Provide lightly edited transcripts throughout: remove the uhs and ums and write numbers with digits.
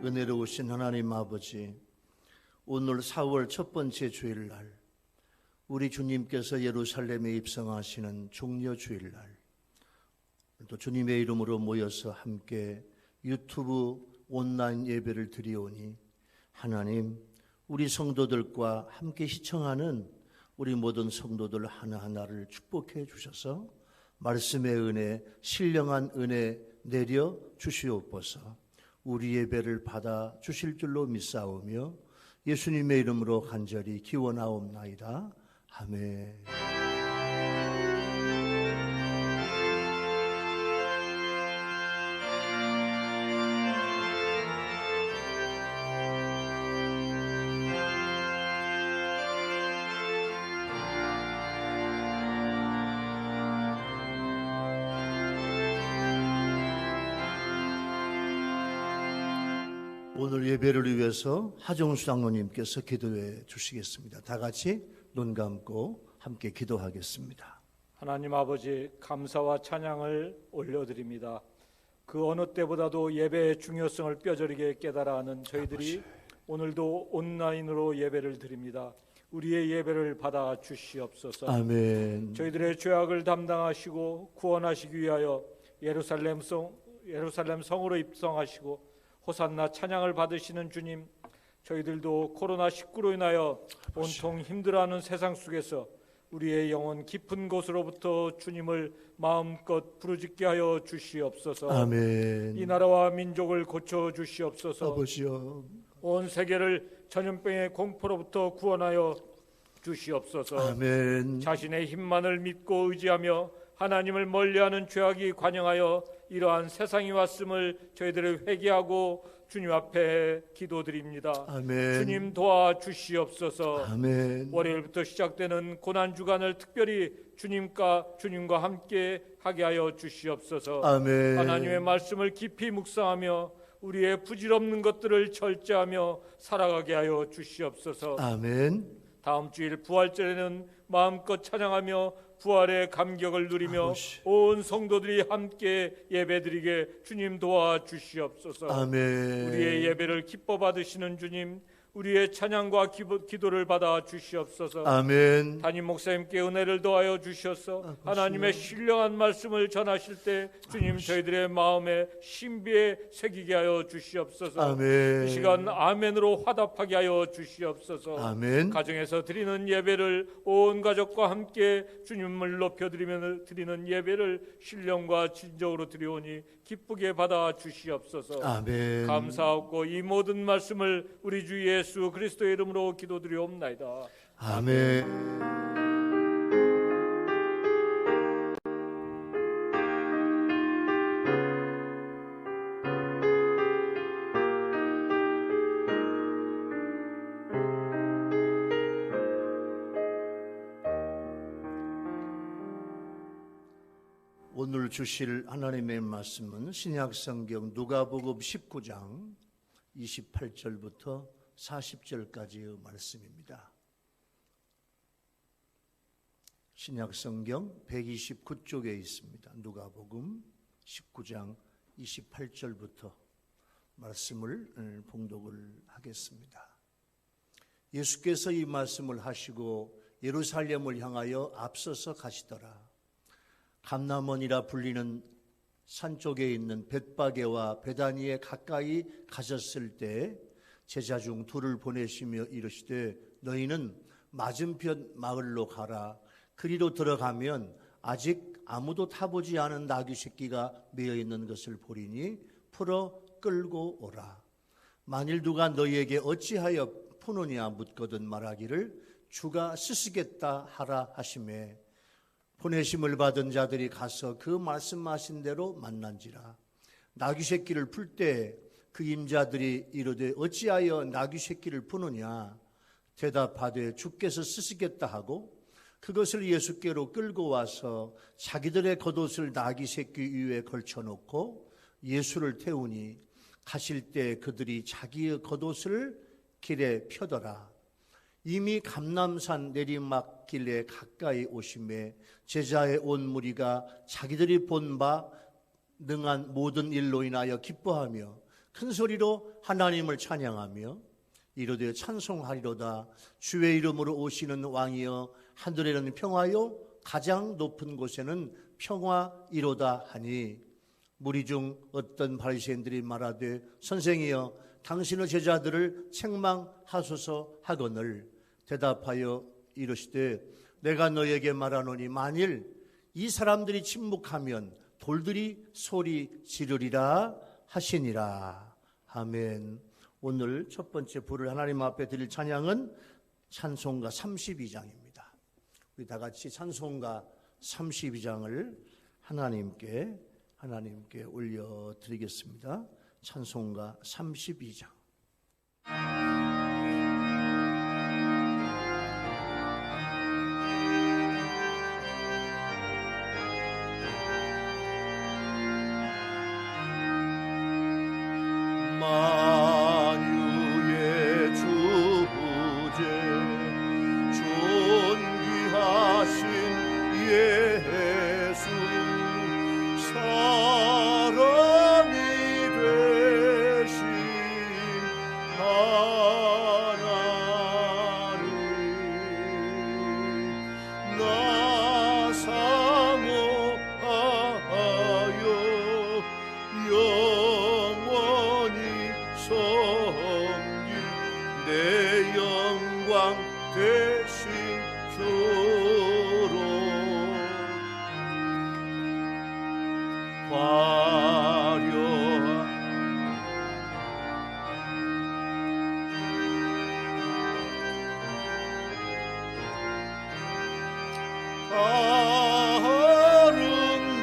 은혜로우신 하나님 아버지, 오늘 4월 첫 번째 주일날 우리 주님께서 예루살렘에 입성하시는 종려 주일날, 또 주님의 이름으로 모여서 함께 유튜브 온라인 예배를 드리오니 하나님, 우리 성도들과 함께 시청하는 우리 모든 성도들 하나하나를 축복해 주셔서 말씀의 은혜, 신령한 은혜 내려 주시옵소서. 우리 예배를 받아 주실 줄로 믿사오며 예수님의 이름으로 간절히 기원하옵나이다. 아멘. 오늘 예배를 위해서 하정수 장로님께서 기도해 주시겠습니다. 다 같이 눈 감고 함께 기도하겠습니다. 하나님 아버지, 감사와 찬양을 올려드립니다. 그 어느 때보다도 예배의 중요성을 뼈저리게 깨달아 하는 저희들이 오늘도 온라인으로 예배를 드립니다. 우리의 예배를 받아 주시옵소서. 아멘. 저희들의 죄악을 담당하시고 구원하시기 위하여 예루살렘 성으로 입성하시고 호산나 찬양을 받으시는 주님, 저희들도 코로나19로 인하여 온통 힘들어하는 세상 속에서 우리의 영혼 깊은 곳으로부터 주님을 마음껏 부르짖게 하여 주시옵소서. 아멘. 이 나라와 민족을 고쳐 주시옵소서. 아버지여, 온 세계를 전염병의 공포로부터 구원하여 주시옵소서. 아멘. 자신의 힘만을 믿고 의지하며 하나님을 멀리하는 죄악이 관영하여 이러한 세상이 왔음을 저희들을 회개하고 주님 앞에 기도드립니다. 아멘. 주님 도와주시옵소서. 아멘. 월요일부터 시작되는 고난주간을 특별히 주님과 함께 하게 하여 주시옵소서. 아멘. 하나님의 말씀을 깊이 묵상하며 우리의 부질없는 것들을 절제하며 살아가게 하여 주시옵소서. 아멘. 다음 주일 부활절에는 마음껏 찬양하며 부활의 감격을 누리며 아버지. 온 성도들이 함께 예배드리게 주님 도와주시옵소서. 아멘. 우리의 예배를 기뻐 받으시는 주님, 우리의 찬양과 기도를 받아 주시옵소서. 아멘. 담임 목사님께 은혜를 더하여 주셔서 하나님의 신령한 말씀을 전하실 때 주님 저희들의 마음에 신비에 새기게 하여 주시옵소서. 아멘. 이 시간 아멘으로 화답하게 하여 주시옵소서. 아멘. 가정에서 드리는 예배를 온 가족과 함께 주님을 높여드리며 드리는 예배를 신령과 진정으로 드리오니 기쁘게 받아 주시옵소서. 아멘. 감사하고 이 모든 말씀을 우리 주 예수 그리스도의 이름으로 기도드리옵나이다. 아멘. 오늘 주실 하나님의 말씀은 신약성경 누가복음 19장 28절부터 40절까지의 말씀입니다. 신약성경 129쪽에 있습니다. 누가복음 19장 28절부터 말씀을 봉독을 하겠습니다. 예수께서 이 말씀을 하시고 예루살렘을 향하여 앞서서 가시더라. 감람원이라 불리는 산 쪽에 있는 벳바게와 베다니에 가까이 가셨을 때 제자 중 둘을 보내시며 이르시되 너희는 맞은편 마을로 가라. 그리로 들어가면 아직 아무도 타보지 않은 나귀 새끼가 매어 있는 것을 보리니 풀어 끌고 오라. 만일 누가 너희에게 어찌하여 푸느냐 묻거든 말하기를 주가 쓰시겠다 하라 하시매 보내심을 받은 자들이 가서 그 말씀하신 대로 만난지라. 나귀 새끼를 풀 때 그 임자들이 이르되 어찌하여 나귀 새끼를 푸느냐 대답하되 주께서 쓰시겠다 하고 그것을 예수께로 끌고 와서 자기들의 겉옷을 나귀 새끼 위에 걸쳐놓고 예수를 태우니 가실 때 그들이 자기의 겉옷을 길에 펴더라. 이미 감람산 내리막길에 가까이 오심에 제자의 온 무리가 자기들이 본 바 능한 모든 일로 인하여 기뻐하며 큰 소리로 하나님을 찬양하며 이르되 찬송하리로다. 주의 이름으로 오시는 왕이여 하늘에는 평화요 가장 높은 곳에는 평화이로다 하니 무리 중 어떤 바리새인들이 말하되 선생이여 당신의 제자들을 책망하소서 하거늘 대답하여 이르시되 내가 너에게 말하노니 만일 이 사람들이 침묵하면 돌들이 소리 지르리라 하시니라. 아멘. 오늘 첫 번째 부를 하나님 앞에 드릴 찬양은 찬송가 32장입니다. 우리 다 같이 찬송가 32장을 하나님께 올려드리겠습니다. 찬송가 32장. 만유의 주제 존귀하신 예수 사람이 되신 하나님 나 사모하여 영원히 섬길 내 영광 되신 주로 화려한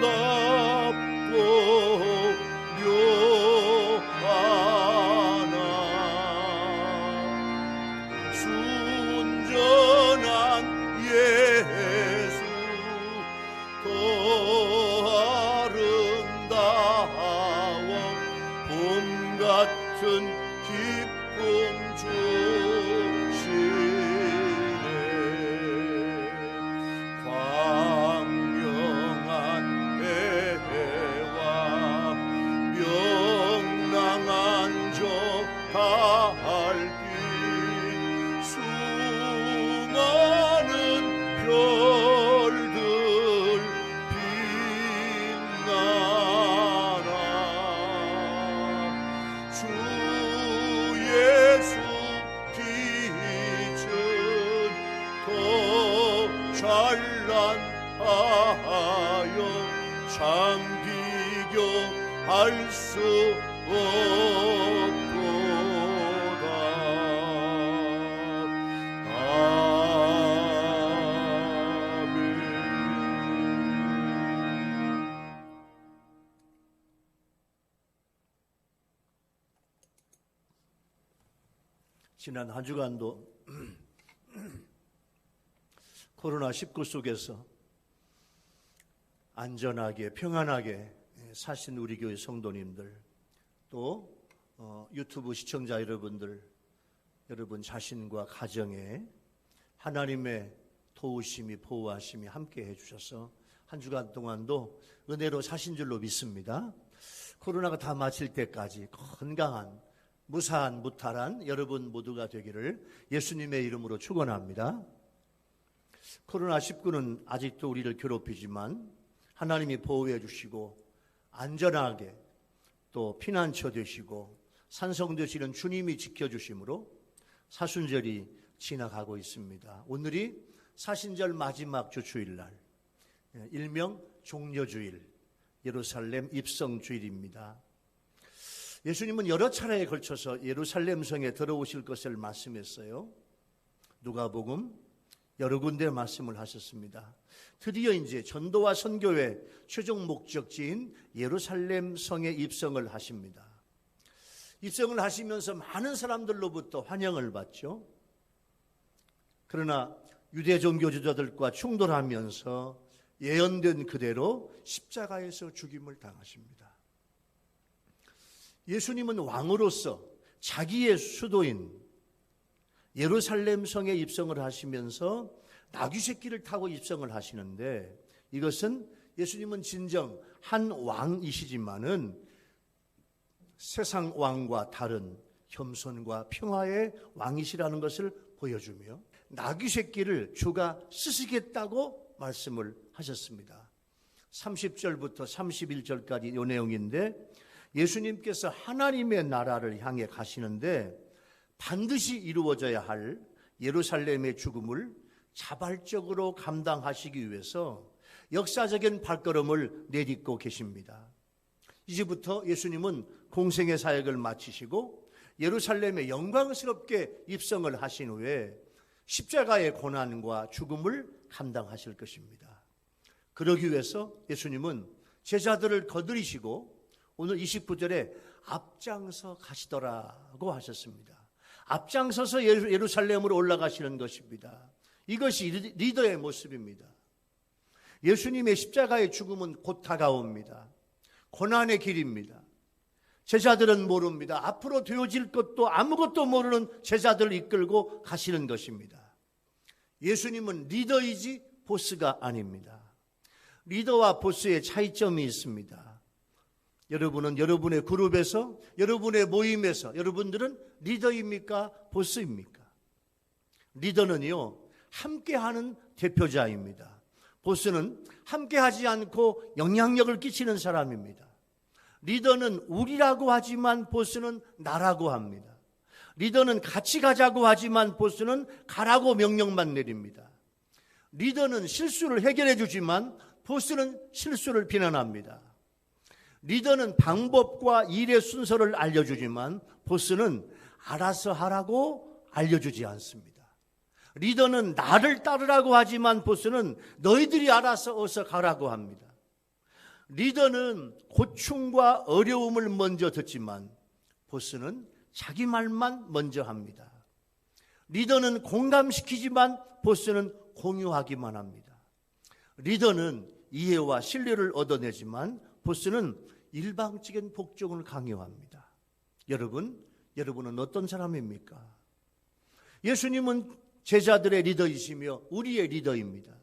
아름답고 묘하나 순전한 예수 더 아름다워 봄 같은 기쁨 주시네 광명한 해와 명랑한 저 달빛 수많은 별들 빛나라 주 예수 빛은 더 찬란하여 참 비교할 수 없도다. 아멘. 지난 한 주간도 코로나19 속에서 안전하게 평안하게 사신 우리 교회 성도님들 또 유튜브 시청자 여러분들 여러분 자신과 가정에 하나님의 도우심이 보호하심이 함께 해주셔서 한 주간 동안도 은혜로 사신 줄로 믿습니다. 코로나가 다 마칠 때까지 건강한 무사한 무탈한 여러분 모두가 되기를 예수님의 이름으로 축원합니다. 코로나19는 아직도 우리를 괴롭히지만 하나님이 보호해 주시고 안전하게 또 피난처 되시고 산성 되시는 주님이 지켜주심으로 사순절이 지나가고 있습니다. 오늘이 사신절 마지막 주주일날, 일명 종려주일, 예루살렘 입성주일입니다. 예수님은 여러 차례에 걸쳐서 예루살렘 성에 들어오실 것을 말씀했어요. 누가복음 여러 군데 말씀을 하셨습니다. 드디어 이제 전도와 선교의 최종 목적지인 예루살렘 성에 입성을 하십니다. 입성을 하시면서 많은 사람들로부터 환영을 받죠. 그러나 유대 종교 지도자들과 충돌하면서 예언된 그대로 십자가에서 죽임을 당하십니다. 예수님은 왕으로서 자기의 수도인 예루살렘 성에 입성을 하시면서 나귀 새끼를 타고 입성을 하시는데, 이것은 예수님은 진정 한 왕이시지만은 세상 왕과 다른 겸손과 평화의 왕이시라는 것을 보여주며 나귀 새끼를 주가 쓰시겠다고 말씀을 하셨습니다. 30절부터 31절까지 이 내용인데 예수님께서 하나님의 나라를 향해 가시는데 반드시 이루어져야 할 예루살렘의 죽음을 자발적으로 감당하시기 위해서 역사적인 발걸음을 내딛고 계십니다. 이제부터 예수님은 공생의 사역을 마치시고 예루살렘에 영광스럽게 입성을 하신 후에 십자가의 고난과 죽음을 감당하실 것입니다. 그러기 위해서 예수님은 제자들을 거느리시고 오늘 29절에 앞장서 가시더라고 하셨습니다. 앞장서서 예루살렘으로 올라가시는 것입니다. 이것이 리더의 모습입니다. 예수님의 십자가의 죽음은 곧 다가옵니다. 고난의 길입니다. 제자들은 모릅니다. 앞으로 되어질 것도 아무것도 모르는 제자들을 이끌고 가시는 것입니다. 예수님은 리더이지 보스가 아닙니다. 리더와 보스의 차이점이 있습니다. 여러분은 여러분의 그룹에서, 여러분의 모임에서 여러분들은 리더입니까? 보스입니까? 리더는요, 함께하는 대표자입니다. 보스는 함께하지 않고 영향력을 끼치는 사람입니다. 리더는 우리라고 하지만 보스는 나라고 합니다. 리더는 같이 가자고 하지만 보스는 가라고 명령만 내립니다. 리더는 실수를 해결해 주지만 보스는 실수를 비난합니다. 리더는 방법과 일의 순서를 알려주지만 보스는 알아서 하라고 알려주지 않습니다. 리더는 나를 따르라고 하지만 보스는 너희들이 알아서 어서 가라고 합니다. 리더는 고충과 어려움을 먼저 듣지만 보스는 자기 말만 먼저 합니다. 리더는 공감시키지만 보스는 공유하기만 합니다. 리더는 이해와 신뢰를 얻어내지만 보스는 일방적인 복종을 강요합니다. 여러분은 어떤 사람입니까? 예수님은 제자들의 리더이시며 우리의 리더입니다.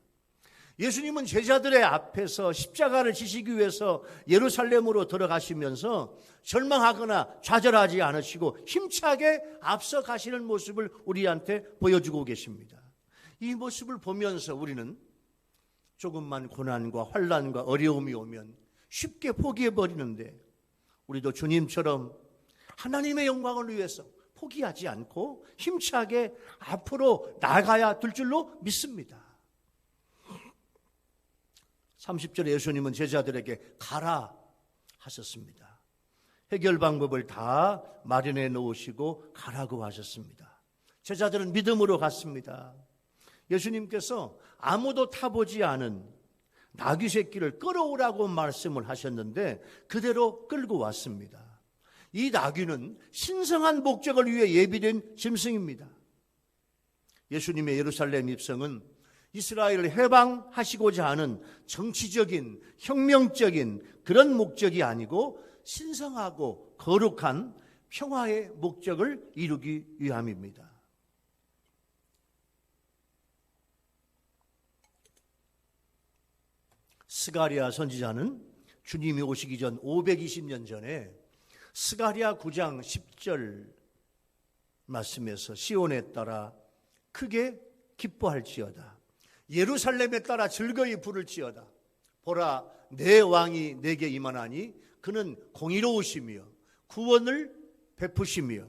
예수님은 제자들의 앞에서 십자가를 지시기 위해서 예루살렘으로 들어가시면서 절망하거나 좌절하지 않으시고 힘차게 앞서 가시는 모습을 우리한테 보여주고 계십니다. 이 모습을 보면서 우리는 조금만 고난과 환난과 어려움이 오면 쉽게 포기해버리는데 우리도 주님처럼 하나님의 영광을 위해서 포기하지 않고 힘차게 앞으로 나가야 될 줄로 믿습니다. 30절에 예수님은 제자들에게 가라 하셨습니다. 해결 방법을 다 마련해 놓으시고 가라고 하셨습니다. 제자들은 믿음으로 갔습니다. 예수님께서 아무도 타보지 않은 나귀 새끼를 끌어오라고 말씀을 하셨는데 그대로 끌고 왔습니다. 이 나귀는 신성한 목적을 위해 예비된 짐승입니다. 예수님의 예루살렘 입성은 이스라엘을 해방하시고자 하는 정치적인, 혁명적인 그런 목적이 아니고 신성하고 거룩한 평화의 목적을 이루기 위함입니다. 스가랴 선지자는 주님이 오시기 전 520년 전에 스가랴 9장 10절 말씀에서 시온에 따라 크게 기뻐할지어다. 예루살렘에 따라 즐거이 부를지어다. 보라, 내 왕이 내게 임하나니 그는 공의로우시며 구원을 베푸시며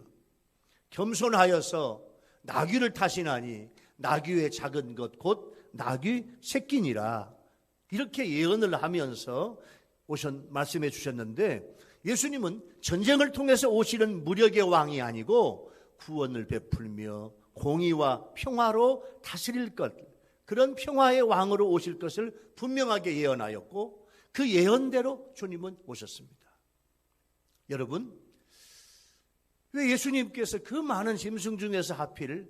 겸손하여서 나귀를 타시나니 나귀의 작은 것 곧 나귀 새끼니라. 이렇게 예언을 하면서 말씀해 주셨는데 예수님은 전쟁을 통해서 오시는 무력의 왕이 아니고 구원을 베풀며 공의와 평화로 다스릴 것, 그런 평화의 왕으로 오실 것을 분명하게 예언하였고 그 예언대로 주님은 오셨습니다. 여러분, 왜 예수님께서 그 많은 짐승 중에서 하필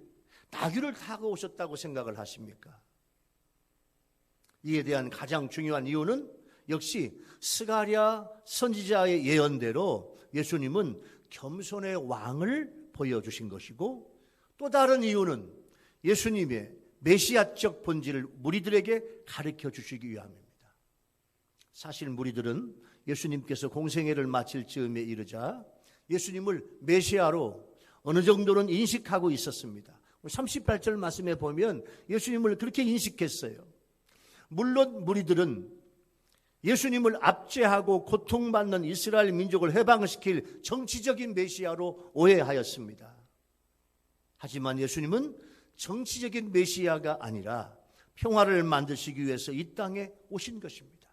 나귀를 타고 오셨다고 생각을 하십니까? 이에 대한 가장 중요한 이유는 역시 스가랴 선지자의 예언대로 예수님은 겸손의 왕을 보여주신 것이고 또 다른 이유는 예수님의 메시아적 본질을 무리들에게 가르쳐 주시기 위함입니다. 사실 무리들은 예수님께서 공생애를 마칠 즈음에 이르자 예수님을 메시아로 어느 정도는 인식하고 있었습니다. 38절 말씀에 보면 예수님을 그렇게 인식했어요. 물론 무리들은 예수님을 압제하고 고통받는 이스라엘 민족을 해방시킬 정치적인 메시아로 오해하였습니다. 하지만 예수님은 정치적인 메시아가 아니라 평화를 만드시기 위해서 이 땅에 오신 것입니다.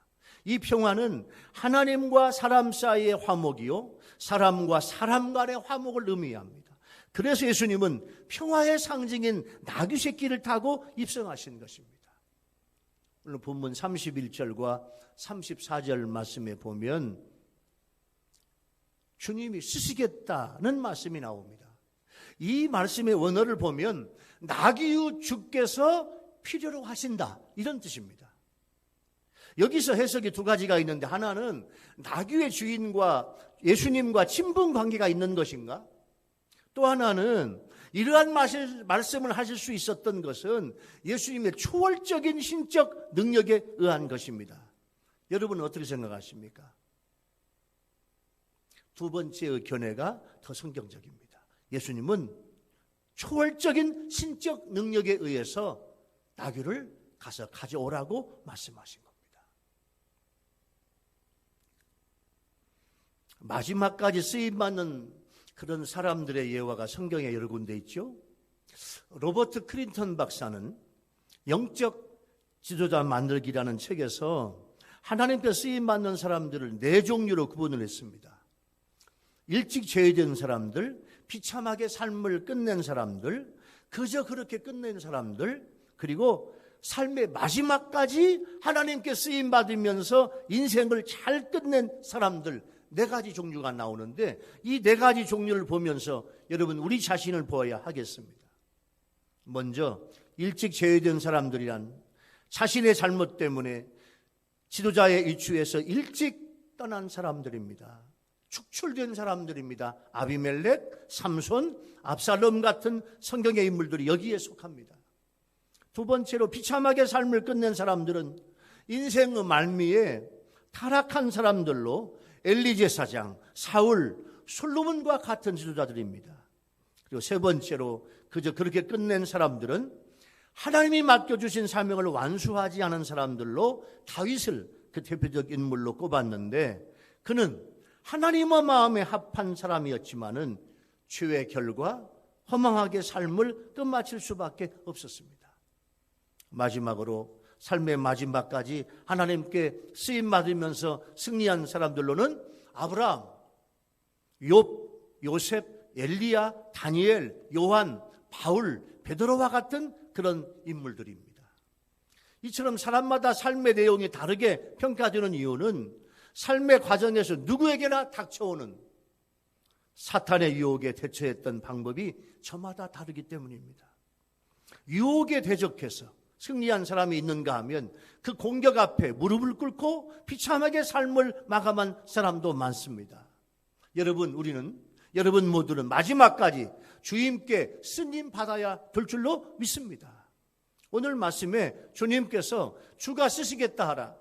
이 평화는 하나님과 사람 사이의 화목이요, 사람과 사람 간의 화목을 의미합니다. 그래서 예수님은 평화의 상징인 나귀 새끼를 타고 입성하신 것입니다. 오늘 본문 31절과 34절 말씀에 보면 주님이 쓰시겠다는 말씀이 나옵니다. 이 말씀의 원어를 보면 나귀의 주께서 필요로 하신다, 이런 뜻입니다. 여기서 해석이 두 가지가 있는데, 하나는 나귀의 주인과 예수님과 친분 관계가 있는 것인가? 또 하나는 이러한 말씀을 하실 수 있었던 것은 예수님의 초월적인 신적 능력에 의한 것입니다. 여러분은 어떻게 생각하십니까? 두 번째의 견해가 더 성경적입니다. 예수님은 초월적인 신적 능력에 의해서 나귀를 가서 가져오라고 말씀하신 겁니다. 마지막까지 쓰임받는 그런 사람들의 예화가 성경에 여러 군데 있죠. 로버트 크린턴 박사는 영적 지도자 만들기라는 책에서 하나님께 쓰임받는 사람들을 네 종류로 구분을 했습니다. 일찍 제외된 사람들, 비참하게 삶을 끝낸 사람들, 그저 그렇게 끝낸 사람들, 그리고 삶의 마지막까지 하나님께 쓰임받으면서 인생을 잘 끝낸 사람들, 네 가지 종류가 나오는데, 이 네 가지 종류를 보면서 여러분 우리 자신을 보아야 하겠습니다. 먼저 일찍 제외된 사람들이란 자신의 잘못 때문에 지도자의 위치에서 일찍 떠난 사람들입니다. 축출된 사람들입니다. 아비멜렉, 삼손, 압살롬 같은 성경의 인물들이 여기에 속합니다. 두 번째로 비참하게 삶을 끝낸 사람들은 인생의 말미에 타락한 사람들로 엘리 제사장, 사울, 솔로몬과 같은 지도자들입니다. 그리고 세 번째로 그저 그렇게 끝낸 사람들은 하나님이 맡겨주신 사명을 완수하지 않은 사람들로 다윗을 그 대표적 인물로 꼽았는데, 그는 하나님의 마음에 합한 사람이었지만은 죄의 결과 허망하게 삶을 끝마칠 수밖에 없었습니다. 마지막으로 삶의 마지막까지 하나님께 쓰임받으면서 승리한 사람들로는 아브라함, 욥, 요셉, 엘리야, 다니엘, 요한, 바울, 베드로와 같은 그런 인물들입니다. 이처럼 사람마다 삶의 내용이 다르게 평가되는 이유는 삶의 과정에서 누구에게나 닥쳐오는 사탄의 유혹에 대처했던 방법이 저마다 다르기 때문입니다. 유혹에 대적해서 승리한 사람이 있는가 하면 그 공격 앞에 무릎을 꿇고 비참하게 삶을 마감한 사람도 많습니다. 여러분 모두는 마지막까지 주님께 쓰임 받아야 될 줄로 믿습니다. 오늘 말씀에 주님께서 주가 쓰시겠다 하라,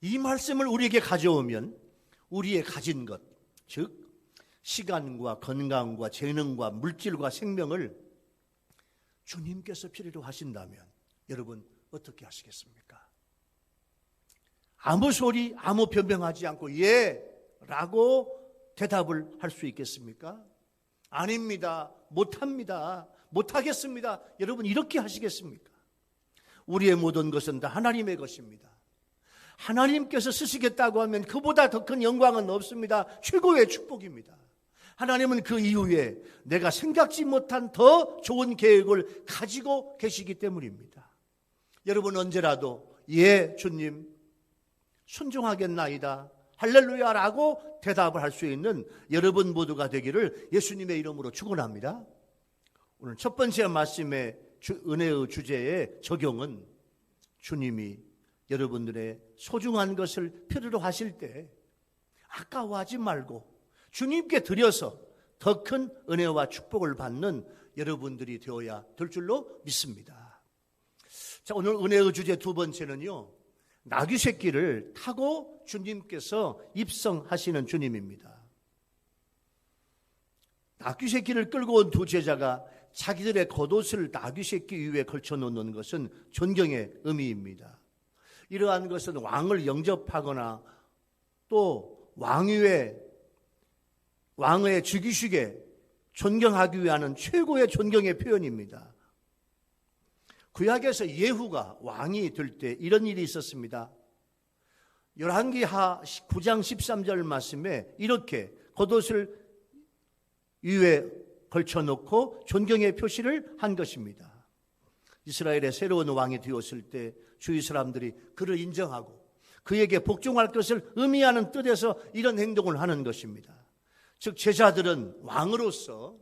이 말씀을 우리에게 가져오면 우리의 가진 것, 즉 시간과 건강과 재능과 물질과 생명을 주님께서 필요로 하신다면 여러분 어떻게 하시겠습니까? 아무 소리, 아무 변명하지 않고 예 라고 대답을 할 수 있겠습니까? 아닙니다, 못합니다, 못하겠습니다, 여러분 이렇게 하시겠습니까? 우리의 모든 것은 다 하나님의 것입니다. 하나님께서 쓰시겠다고 하면 그보다 더 큰 영광은 없습니다. 최고의 축복입니다. 하나님은 그 이후에 내가 생각지 못한 더 좋은 계획을 가지고 계시기 때문입니다. 여러분 언제라도 예 주님 순종하겠나이다, 할렐루야라고 대답을 할 수 있는 여러분 모두가 되기를 예수님의 이름으로 축원합니다. 오늘 첫 번째 말씀의 은혜의 주제의 적용은 주님이 여러분들의 소중한 것을 필요로 하실 때 아까워하지 말고 주님께 드려서 더 큰 은혜와 축복을 받는 여러분들이 되어야 될 줄로 믿습니다. 자, 오늘 은혜의 주제 두 번째는요, 나귀 새끼를 타고 주님께서 입성하시는 주님입니다. 나귀 새끼를 끌고 온 두 제자가 자기들의 겉옷을 나귀 새끼 위에 걸쳐놓는 것은 존경의 의미입니다. 이러한 것은 왕을 영접하거나 또 왕의 즉위식에 존경하기 위한 최고의 존경의 표현입니다. 구약에서 예후가 왕이 될 때 이런 일이 있었습니다. 열왕기하 9장 13절 말씀에 이렇게 겉옷을 위에 걸쳐놓고 존경의 표시를 한 것입니다. 이스라엘의 새로운 왕이 되었을 때 주위 사람들이 그를 인정하고 그에게 복종할 것을 의미하는 뜻에서 이런 행동을 하는 것입니다. 즉 제자들은 왕으로서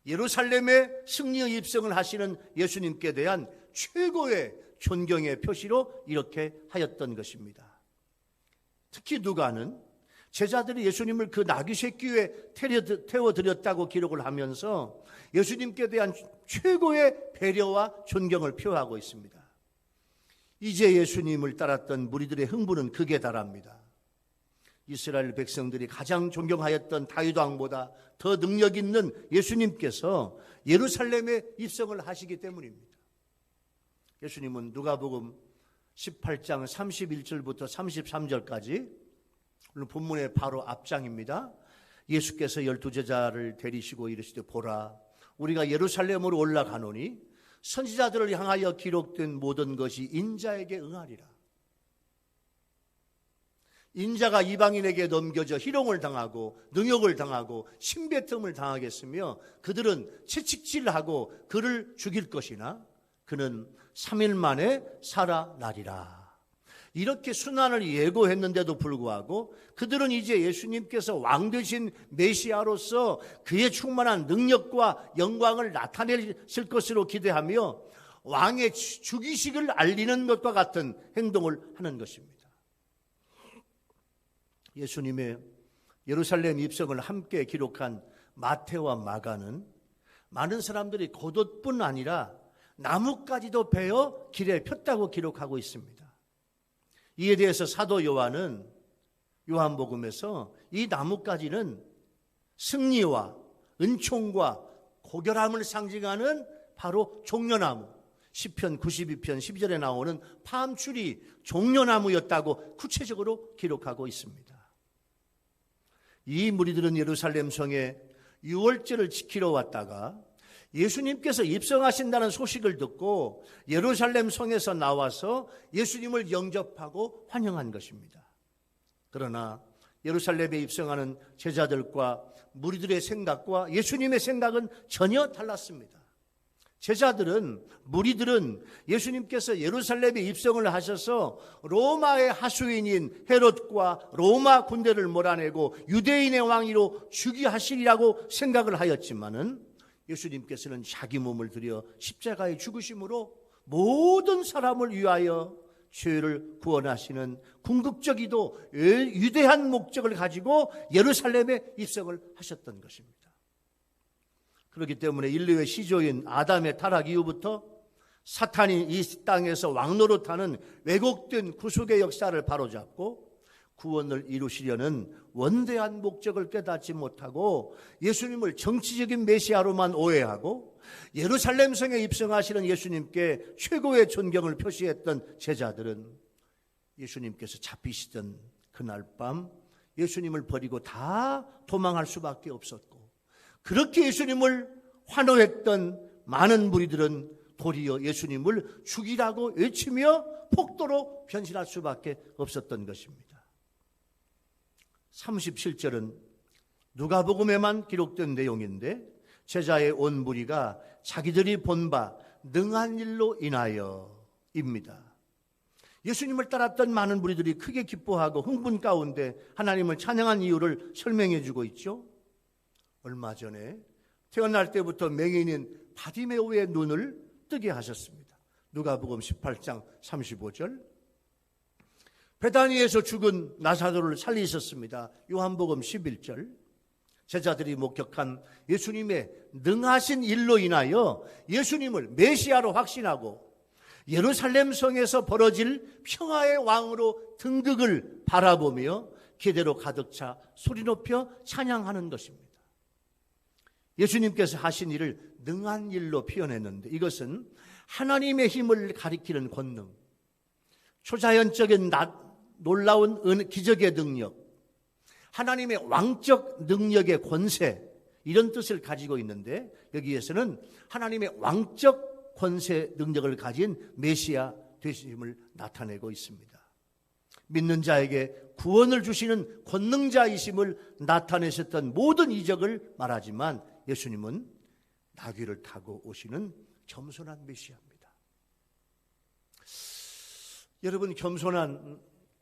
예루살렘의 승리의 입성을 하시는 예수님께 대한 최고의 존경의 표시로 이렇게 하였던 것입니다. 특히 누가는 제자들이 예수님을 그 나귀 새끼 위에 태워드렸다고 기록을 하면서 예수님께 대한 최고의 배려와 존경을 표하고 있습니다. 이제 예수님을 따랐던 무리들의 흥분은 극에 달합니다. 이스라엘 백성들이 가장 존경하였던 다윗 왕보다 더 능력 있는 예수님께서 예루살렘에 입성을 하시기 때문입니다. 예수님은 누가복음 18장 31절부터 33절까지 오늘 본문의 바로 앞장입니다. 예수께서 12제자를 데리시고 이르시되 보라 우리가 예루살렘으로 올라가노니 선지자들을 향하여 기록된 모든 것이 인자에게 응하리라. 인자가 이방인에게 넘겨져 희롱을 당하고 능욕을 당하고 신배텀을 당하겠으며 그들은 채찍질하고 그를 죽일 것이나 그는 3일 만에 살아나리라. 이렇게 순환을 예고했는데도 불구하고 그들은 이제 예수님께서 왕 되신 메시아로서 그의 충만한 능력과 영광을 나타내실 것으로 기대하며 왕의 즉위식을 알리는 것과 같은 행동을 하는 것입니다. 예수님의 예루살렘 입성을 함께 기록한 마태와 마가는 많은 사람들이 겉옷뿐 아니라 나뭇가지도 베어 길에 폈다고 기록하고 있습니다. 이에 대해서 사도 요한은 요한복음에서 이 나뭇가지는 승리와 은총과 고결함을 상징하는 바로 종려나무, 시편 92편 12절에 나오는 팜추리 종려나무였다고 구체적으로 기록하고 있습니다. 이 무리들은 예루살렘 성에 유월절을 지키러 왔다가 예수님께서 입성하신다는 소식을 듣고 예루살렘 성에서 나와서 예수님을 영접하고 환영한 것입니다. 그러나 예루살렘에 입성하는 제자들과 무리들의 생각과 예수님의 생각은 전혀 달랐습니다. 제자들은, 무리들은 예수님께서 예루살렘에 입성을 하셔서 로마의 하수인인 헤롯과 로마 군대를 몰아내고 유대인의 왕위로 즉위하시리라고 생각을 하였지만은 예수님께서는 자기 몸을 들여 십자가에 죽으심으로 모든 사람을 위하여 죄를 구원하시는 궁극적이도 위대한 목적을 가지고 예루살렘에 입성을 하셨던 것입니다. 그렇기 때문에 인류의 시조인 아담의 타락 이후부터 사탄이 이 땅에서 왕노릇하는 왜곡된 구속의 역사를 바로잡고 구원을 이루시려는 원대한 목적을 깨닫지 못하고 예수님을 정치적인 메시아로만 오해하고 예루살렘 성에 입성하시는 예수님께 최고의 존경을 표시했던 제자들은 예수님께서 잡히시던 그날 밤 예수님을 버리고 다 도망할 수밖에 없었고, 그렇게 예수님을 환호했던 많은 무리들은 도리어 예수님을 죽이라고 외치며 폭도로 변신할 수밖에 없었던 것입니다. 37절은 누가복음에만 기록된 내용인데 제자의 온 무리가 자기들이 본 바 능한 일로 인하여입니다. 예수님을 따랐던 많은 무리들이 크게 기뻐하고 흥분 가운데 하나님을 찬양한 이유를 설명해 주고 있죠. 얼마 전에 태어날 때부터 맹인인 바디메오의 눈을 뜨게 하셨습니다. 누가복음 18장 35절. 베다니에서 죽은 나사로를 살리셨습니다. 요한복음 11절. 제자들이 목격한 예수님의 능하신 일로 인하여 예수님을 메시아로 확신하고 예루살렘 성에서 벌어질 평화의 왕으로 등극을 바라보며 기대로 가득 차 소리 높여 찬양하는 것입니다. 예수님께서 하신 일을 능한 일로 표현했는데 이것은 하나님의 힘을 가리키는 권능, 초자연적인 놀라운 기적의 능력, 하나님의 왕적 능력의 권세, 이런 뜻을 가지고 있는데 여기에서는 하나님의 왕적 권세 능력을 가진 메시아 되심을 나타내고 있습니다. 믿는 자에게 구원을 주시는 권능자이심을 나타내셨던 모든 이적을 말하지만 예수님은 나귀를 타고 오시는 겸손한 메시아입니다. 여러분,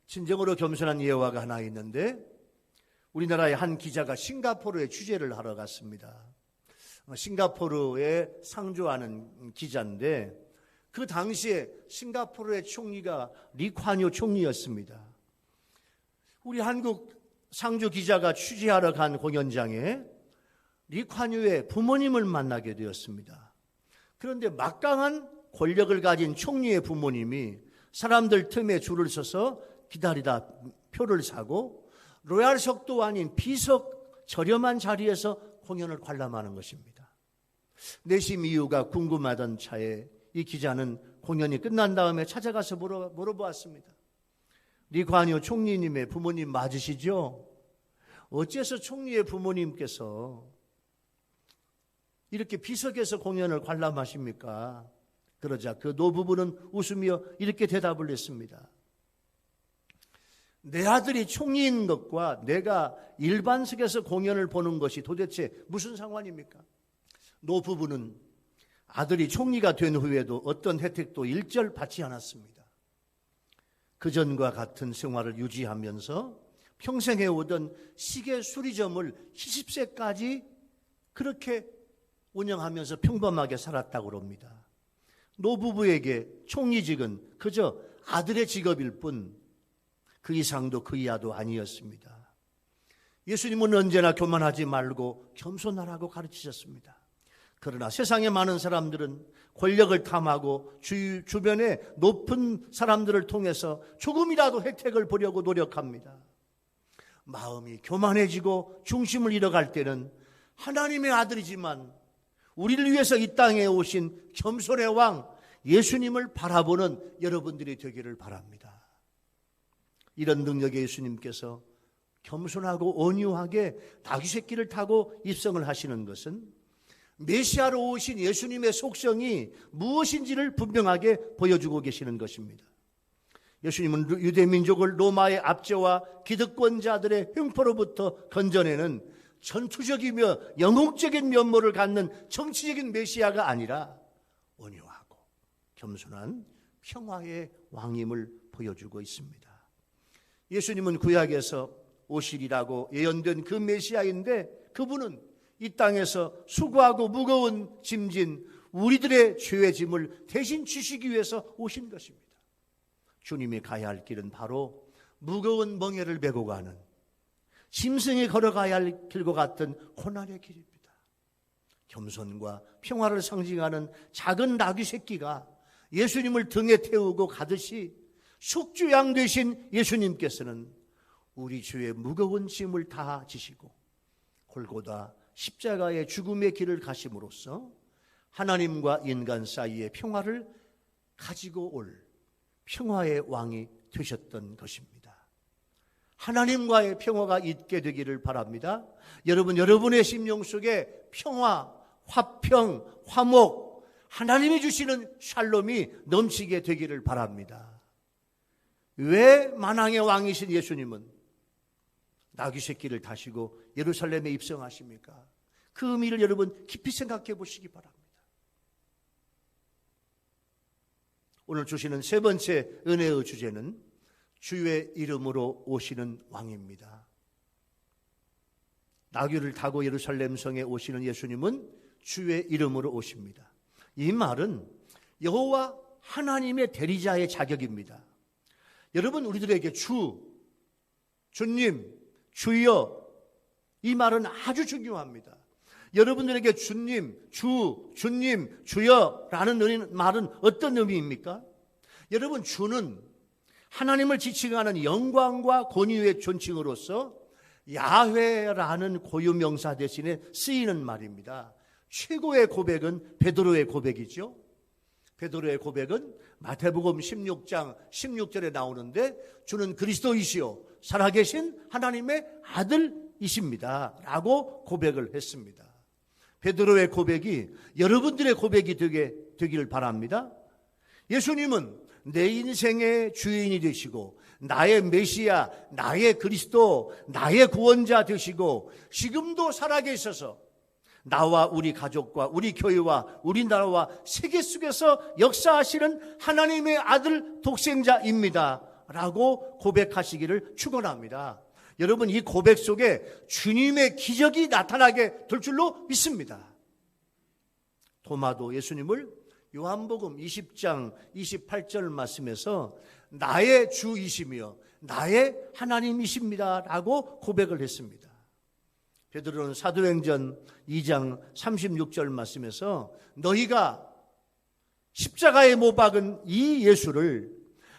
진정으로 겸손한 예화가 하나 있는데 우리나라의 한 기자가 싱가포르에 취재를 하러 갔습니다. 싱가포르에 상주하는 기자인데 그 당시에 싱가포르의 총리가 리콴유 총리였습니다. 우리 한국 상주 기자가 취재하러 간 공연장에 리콴유의 부모님을 만나게 되었습니다. 그런데 막강한 권력을 가진 총리의 부모님이 사람들 틈에 줄을 서서 기다리다 표를 사고 로얄석도 아닌 비석 저렴한 자리에서 공연을 관람하는 것입니다. 내심 이유가 궁금하던 차에 이 기자는 공연이 끝난 다음에 찾아가서 물어보았습니다. 리콴유 총리님의 부모님 맞으시죠? 어째서 총리의 부모님께서 이렇게 비석에서 공연을 관람하십니까? 그러자 그 노부부는 웃으며 이렇게 대답을 했습니다. 내 아들이 총리인 것과 내가 일반석에서 공연을 보는 것이 도대체 무슨 상관입니까? 노부부는 아들이 총리가 된 후에도 어떤 혜택도 일절 받지 않았습니다. 그전과 같은 생활을 유지하면서 평생 해오던 시계 수리점을 70세까지 그렇게 운영하면서 평범하게 살았다고 합니다. 노부부에게 총리직은 그저 아들의 직업일 뿐 그 이상도 그 이하도 아니었습니다. 예수님은 언제나 교만하지 말고 겸손하라고 가르치셨습니다. 그러나 세상에 많은 사람들은 권력을 탐하고 주변에 높은 사람들을 통해서 조금이라도 혜택을 보려고 노력합니다. 마음이 교만해지고 중심을 잃어갈 때는 하나님의 아들이지만 우리를 위해서 이 땅에 오신 겸손의 왕 예수님을 바라보는 여러분들이 되기를 바랍니다. 이런 능력의 예수님께서 겸손하고 온유하게 나귀 새끼를 타고 입성을 하시는 것은 메시아로 오신 예수님의 속성이 무엇인지를 분명하게 보여주고 계시는 것입니다. 예수님은 유대민족을 로마의 압제와 기득권자들의 횡포로부터 건져내는 전투적이며 영웅적인 면모를 갖는 정치적인 메시아가 아니라 온유하고 겸손한 평화의 왕임을 보여주고 있습니다. 예수님은 구약에서 오시리라고 예언된 그 메시아인데 그분은 이 땅에서 수고하고 무거운 짐진 우리들의 죄의 짐을 대신 지시기 위해서 오신 것입니다. 주님이 가야 할 길은 바로 무거운 멍에를 메고 가는 짐승이 걸어가야 할 길과 같은 고난의 길입니다. 겸손과 평화를 상징하는 작은 나귀 새끼가 예수님을 등에 태우고 가듯이 숙주양 되신 예수님께서는 우리 주의 무거운 짐을 다 지시고 골고다 십자가의 죽음의 길을 가심으로써 하나님과 인간 사이의 평화를 가지고 올 평화의 왕이 되셨던 것입니다. 하나님과의 평화가 있게 되기를 바랍니다. 여러분의 심령 속에 평화, 화평, 화목, 하나님이 주시는 샬롬이 넘치게 되기를 바랍니다. 왜 만왕의 왕이신 예수님은 나귀 새끼를 타시고 예루살렘에 입성하십니까? 그 의미를 여러분 깊이 생각해 보시기 바랍니다. 오늘 주시는 세 번째 은혜의 주제는 주의 이름으로 오시는 왕입니다. 나귀를 타고 예루살렘 성에 오시는 예수님은 주의 이름으로 오십니다. 이 말은 여호와 하나님의 대리자의 자격입니다. 여러분, 우리들에게 주님, 주여, 이 말은 아주 중요합니다. 여러분들에게 주님, 주님, 주여라는 말은 어떤 의미입니까? 여러분, 주는 하나님을 지칭하는 영광과 권위의 존칭으로서 야훼라는 고유명사 대신에 쓰이는 말입니다. 최고의 고백은 베드로의 고백이죠. 베드로의 고백은 마태복음 16장 16절에 나오는데 주는 그리스도이시요 살아계신 하나님의 아들이십니다 라고 고백을 했습니다. 베드로의 고백이 여러분들의 고백이 되기를 바랍니다. 예수님은 내 인생의 주인이 되시고 나의 메시아, 나의 그리스도, 나의 구원자 되시고 지금도 살아계셔서 나와 우리 가족과 우리 교회와 우리나라와 세계 속에서 역사하시는 하나님의 아들 독생자입니다 라고 고백하시기를 축원합니다. 여러분, 이 고백 속에 주님의 기적이 나타나게 될 줄로 믿습니다. 도마도 예수님을 요한복음 20장 28절 말씀에서 나의 주이시며 나의 하나님이십니다 라고 고백을 했습니다. 베드로는 사도행전 2장 36절 말씀에서 너희가 십자가에 못 박은 이 예수를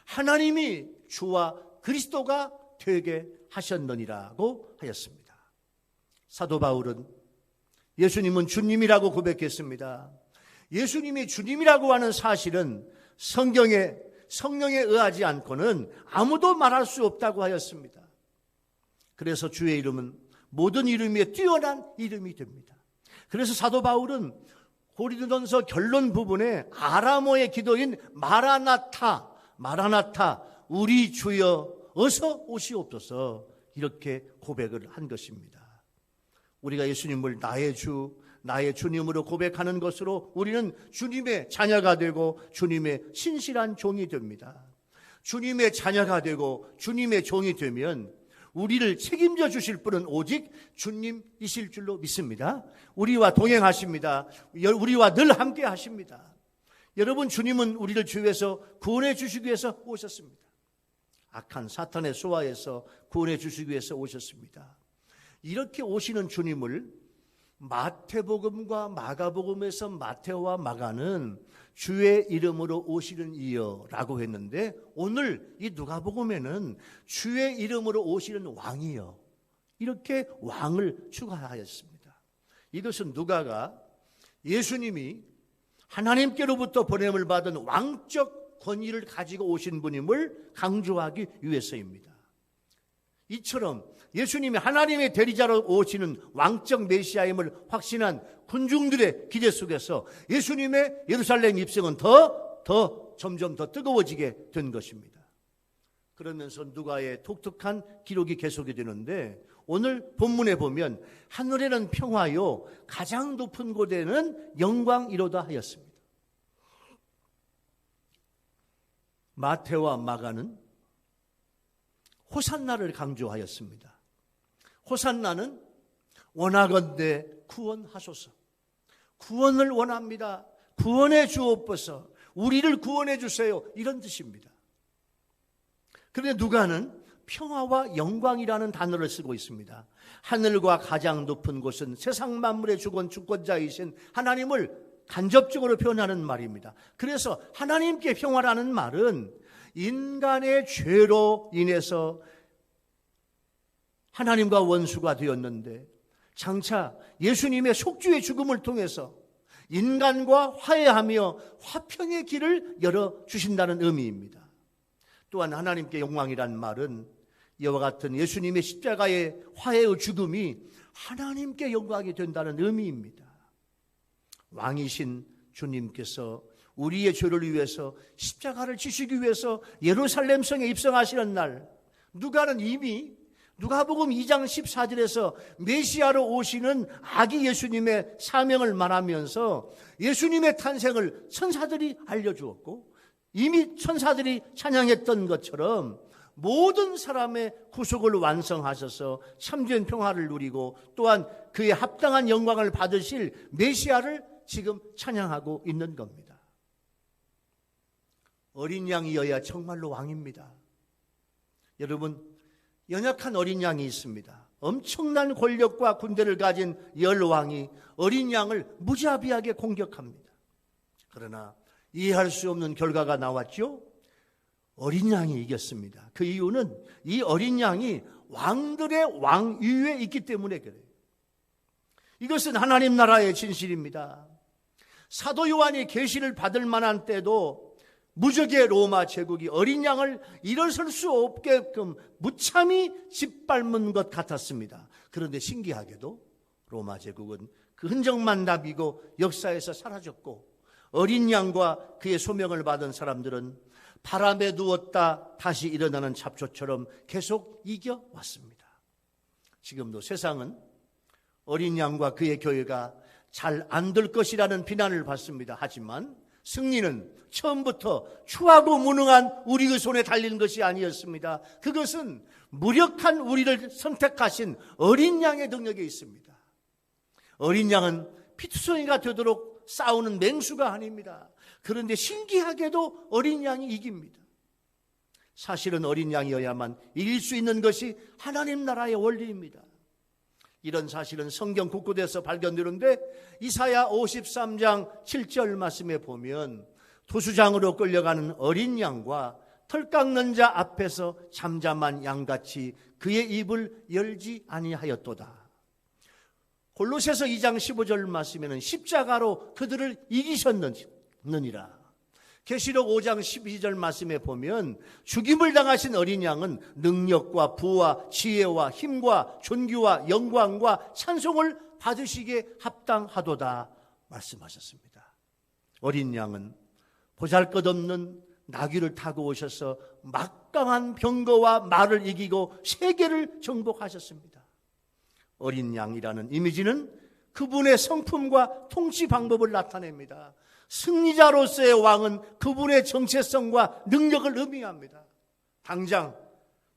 하나님이 주와 그리스도가 되게 하셨느니라고 하였습니다. 사도 바울은 예수님은 주님이라고 고백했습니다. 예수님이 주님이라고 하는 사실은 성경에 의하지 않고는 아무도 말할 수 없다고 하였습니다. 그래서 주의 이름은 모든 이름 위에 뛰어난 이름이 됩니다. 그래서 사도 바울은 고린도전서 결론 부분에 아람어의 기도인 마라나타 우리 주여 어서 오시옵소서 이렇게 고백을 한 것입니다. 우리가 예수님을 나의 주, 나의 주님으로 고백하는 것으로 우리는 주님의 자녀가 되고 주님의 신실한 종이 됩니다. 주님의 자녀가 되고 주님의 종이 되면 우리를 책임져 주실 분은 오직 주님이실 줄로 믿습니다. 우리와 동행하십니다. 우리와 늘 함께 하십니다. 여러분, 주님은 우리를 주위에서 구원해 주시기 위해서 오셨습니다. 악한 사탄의 수하에서 구원해 주시기 위해서 오셨습니다. 이렇게 오시는 주님을 마태복음과 마가복음에서 마태와 마가는 주의 이름으로 오시는 이여라고 했는데 오늘 이 누가복음에는 주의 이름으로 오시는 왕이여 이렇게 왕을 추가하였습니다. 이것은 누가가 예수님이 하나님께로부터 보냄을 받은 왕적 권위를 가지고 오신 분임을 강조하기 위해서입니다. 이처럼 예수님이 하나님의 대리자로 오시는 왕적 메시아임을 확신한 군중들의 기대 속에서 예수님의 예루살렘 입성은 점점 더 뜨거워지게 된 것입니다. 그러면서 누가의 독특한 기록이 계속이 되는데 오늘 본문에 보면 하늘에는 평화요 가장 높은 곳에는 영광이로다 하였습니다. 마태와 마가는 호산나를 강조하였습니다. 호산나는 원하건대 구원하소서. 구원을 원합니다. 구원해 주옵소서. 우리를 구원해 주세요. 이런 뜻입니다. 그런데 누가는 평화와 영광이라는 단어를 쓰고 있습니다. 하늘과 가장 높은 곳은 세상 만물의 주권자이신 하나님을 간접적으로 표현하는 말입니다. 그래서 하나님께 평화라는 말은 인간의 죄로 인해서 하나님과 원수가 되었는데 장차 예수님의 속죄의 죽음을 통해서 인간과 화해하며 화평의 길을 열어주신다는 의미입니다. 또한 하나님께 영광이란 말은 이와 같은 예수님의 십자가의 화해의 죽음이 하나님께 영광이 된다는 의미입니다. 왕이신 주님께서 우리의 죄를 위해서 십자가를 지시기 위해서 예루살렘 성에 입성하시는 날 누가는 이미 누가복음 2장 14절에서 메시아로 오시는 아기 예수님의 사명을 말하면서 예수님의 탄생을 천사들이 알려주었고 이미 천사들이 찬양했던 것처럼 모든 사람의 구속을 완성하셔서 참된 평화를 누리고 또한 그에 합당한 영광을 받으실 메시아를 지금 찬양하고 있는 겁니다. 어린 양이어야 정말로 왕입니다. 여러분, 연약한 어린 양이 있습니다. 엄청난 권력과 군대를 가진 열왕이 어린 양을 무자비하게 공격합니다. 그러나 이해할 수 없는 결과가 나왔죠. 어린 양이 이겼습니다. 그 이유는 이 어린 양이 왕들의 왕위에 있기 때문에 그래요. 이것은 하나님 나라의 진실입니다. 사도 요한이 계시를 받을 만한 때도 무적의 로마 제국이 어린 양을 일어설 수 없게끔 무참히 짓밟은 것 같았습니다. 그런데 신기하게도 로마 제국은 그 흔적만 남기고 역사에서 사라졌고, 어린 양과 그의 소명을 받은 사람들은 바람에 누웠다 다시 일어나는 잡초처럼 계속 이겨왔습니다. 지금도 세상은 어린 양과 그의 교회가 잘 안 될 것이라는 비난을 받습니다. 하지만 승리는 처음부터 추하고 무능한 우리의 손에 달린 것이 아니었습니다. 그것은 무력한 우리를 선택하신 어린 양의 능력에 있습니다. 어린 양은 피투성이가 되도록 싸우는 맹수가 아닙니다. 그런데 신기하게도 어린 양이 이깁니다. 사실은 어린 양이어야만 이길 수 있는 것이 하나님 나라의 원리입니다. 이런 사실은 성경 곳곳에서 발견되는데 이사야 53장 7절 말씀에 보면 도수장으로 끌려가는 어린 양과 털 깎는 자 앞에서 잠잠한 양같이 그의 입을 열지 아니하였도다. 골로새서 2장 15절 말씀에는 십자가로 그들을 이기셨느니라. 계시록 5장 12절 말씀에 보면 죽임을 당하신 어린 양은 능력과 부와 지혜와 힘과 존귀와 영광과 찬송을 받으시기에 합당하도다 말씀하셨습니다. 어린 양은 보잘것없는 나귀를 타고 오셔서 막강한 병거와 말을 이기고 세계를 정복하셨습니다. 어린 양이라는 이미지는 그분의 성품과 통치 방법을 나타냅니다. 승리자로서의 왕은 그분의 정체성과 능력을 의미합니다. 당장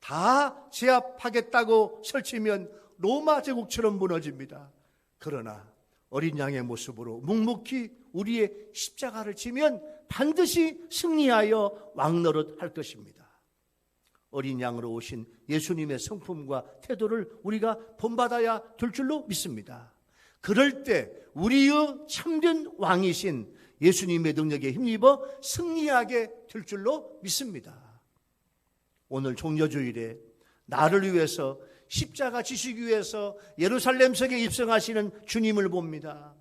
다 제압하겠다고 설치면 로마 제국처럼 무너집니다. 그러나 어린 양의 모습으로 묵묵히 우리의 십자가를 지면 반드시 승리하여 왕노릇할 것입니다. 어린 양으로 오신 예수님의 성품과 태도를 우리가 본받아야 될 줄로 믿습니다. 그럴 때 우리의 참된 왕이신 예수님의 능력에 힘입어 승리하게 될 줄로 믿습니다. 오늘 종려주일에 나를 위해서 십자가 지시기 위해서 예루살렘 성에 입성하시는 주님을 봅니다.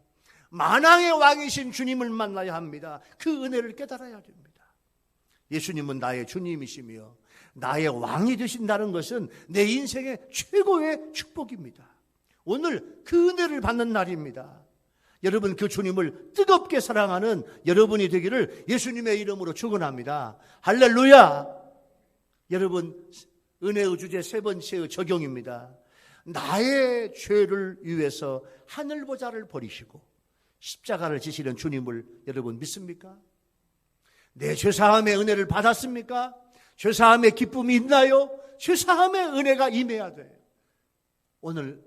만왕의 왕이신 주님을 만나야 합니다. 그 은혜를 깨달아야 됩니다. 예수님은 나의 주님이시며 나의 왕이 되신다는 것은 내 인생의 최고의 축복입니다. 오늘 그 은혜를 받는 날입니다. 여러분, 그 주님을 뜨겁게 사랑하는 여러분이 되기를 예수님의 이름으로 축원합니다. 할렐루야. 여러분, 은혜의 주제 세 번째의 적용입니다. 나의 죄를 위해서 하늘보좌를 버리시고 십자가를 지시는 주님을 여러분 믿습니까? 내 죄사함의 은혜를 받았습니까? 죄사함의 기쁨이 있나요? 죄사함의 은혜가 임해야 돼요. 오늘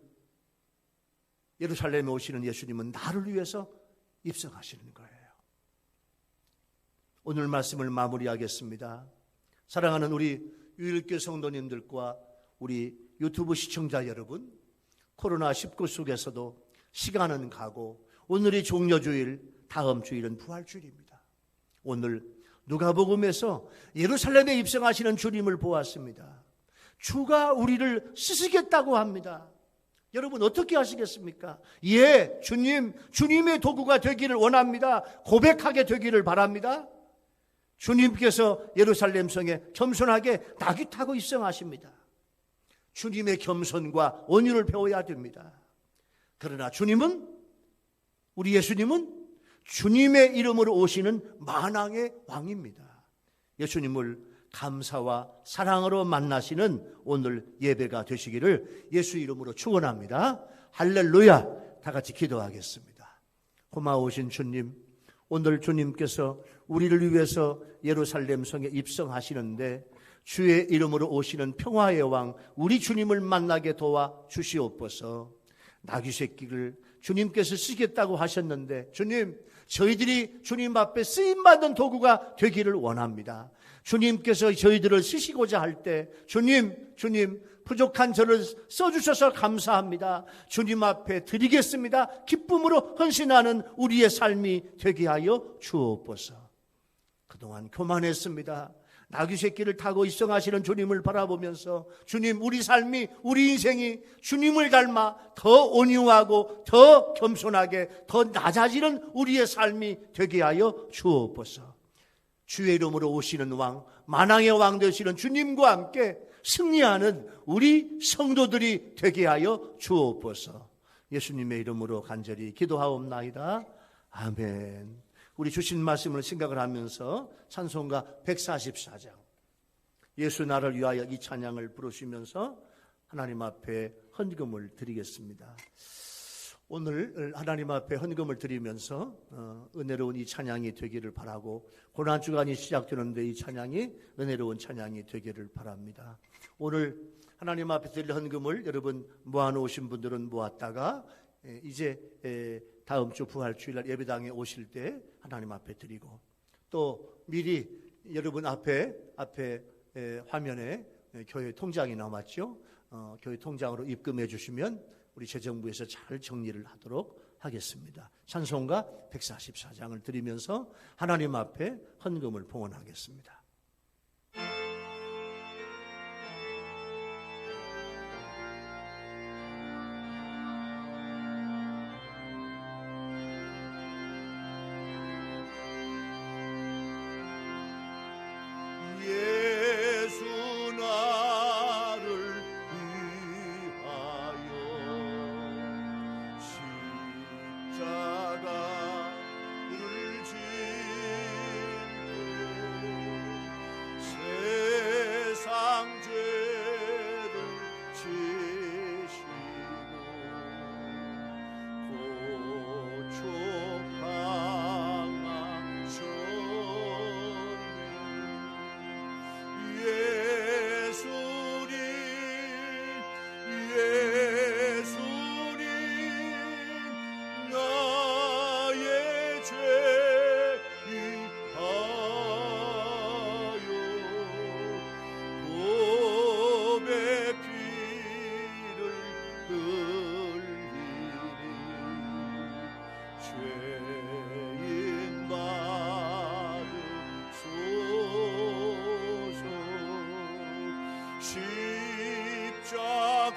예루살렘에 오시는 예수님은 나를 위해서 입성하시는 거예요. 오늘 말씀을 마무리하겠습니다. 사랑하는 우리 유일교회 성도님들과 우리 유튜브 시청자 여러분, 코로나19 속에서도 시간은 가고 오늘이 종려주일, 다음 주일은 부활주일입니다. 오늘 누가복음에서 예루살렘에 입성하시는 주님을 보았습니다. 주가 우리를 쓰시겠다고 합니다. 여러분 어떻게 하시겠습니까? 예, 주님의 도구가 되기를 원합니다. 고백하게 되기를 바랍니다. 주님께서 예루살렘 성에 겸손하게 나귀 타고 입성하십니다. 주님의 겸손과 온유를 배워야 됩니다. 그러나 우리 예수님은 주님의 이름으로 오시는 만왕의 왕입니다. 예수님을 감사와 사랑으로 만나시는 오늘 예배가 되시기를 예수 이름으로 축원합니다. 할렐루야. 다 같이 기도하겠습니다. 고마우신 주님, 오늘 주님께서 우리를 위해서 예루살렘 성에 입성하시는데 주의 이름으로 오시는 평화의 왕 우리 주님을 만나게 도와 주시옵소서. 나귀 새끼를 주님께서 쓰겠다고 하셨는데 주님, 저희들이 주님 앞에 쓰임받는 도구가 되기를 원합니다. 주님께서 저희들을 쓰시고자 할 때 주님 부족한 저를 써주셔서 감사합니다. 주님 앞에 드리겠습니다. 기쁨으로 헌신하는 우리의 삶이 되게 하여 주옵소서. 그동안 교만했습니다. 나귀 새끼를 타고 입성하시는 주님을 바라보면서 주님, 우리 삶이, 우리 인생이 주님을 닮아 더 온유하고 더 겸손하게 더 낮아지는 우리의 삶이 되게 하여 주옵소서. 주의 이름으로 오시는 왕, 만왕의 왕 되시는 주님과 함께 승리하는 우리 성도들이 되게 하여 주옵소서. 예수님의 이름으로 간절히 기도하옵나이다. 아멘. 우리 주신 말씀을 생각을 하면서 찬송가 144장 예수 나를 위하여 이 찬양을 부르시면서 하나님 앞에 헌금을 드리겠습니다. 오늘 하나님 앞에 헌금을 드리면서 은혜로운 이 찬양이 되기를 바라고, 고난주간이 시작되는데 이 찬양이 은혜로운 찬양이 되기를 바랍니다. 오늘 하나님 앞에 드릴 헌금을 여러분 모아놓으신 분들은 모았다가 이제 다음 주 부활주일날 예배당에 오실 때 하나님 앞에 드리고, 또 미리 여러분 앞에 화면에 교회 통장이 남았죠. 교회 통장으로 입금해 주시면 우리 재정부에서 잘 정리를 하도록 하겠습니다. 찬송가 144장을 드리면서 하나님 앞에 헌금을 봉헌하겠습니다. 예수 나를 위하여 십자가를 지고 세상 죄를 지시고 고촉당하셨네. 예수님 나의 죄 위하여 몸에 피를 흘리니 죄인 받으소서.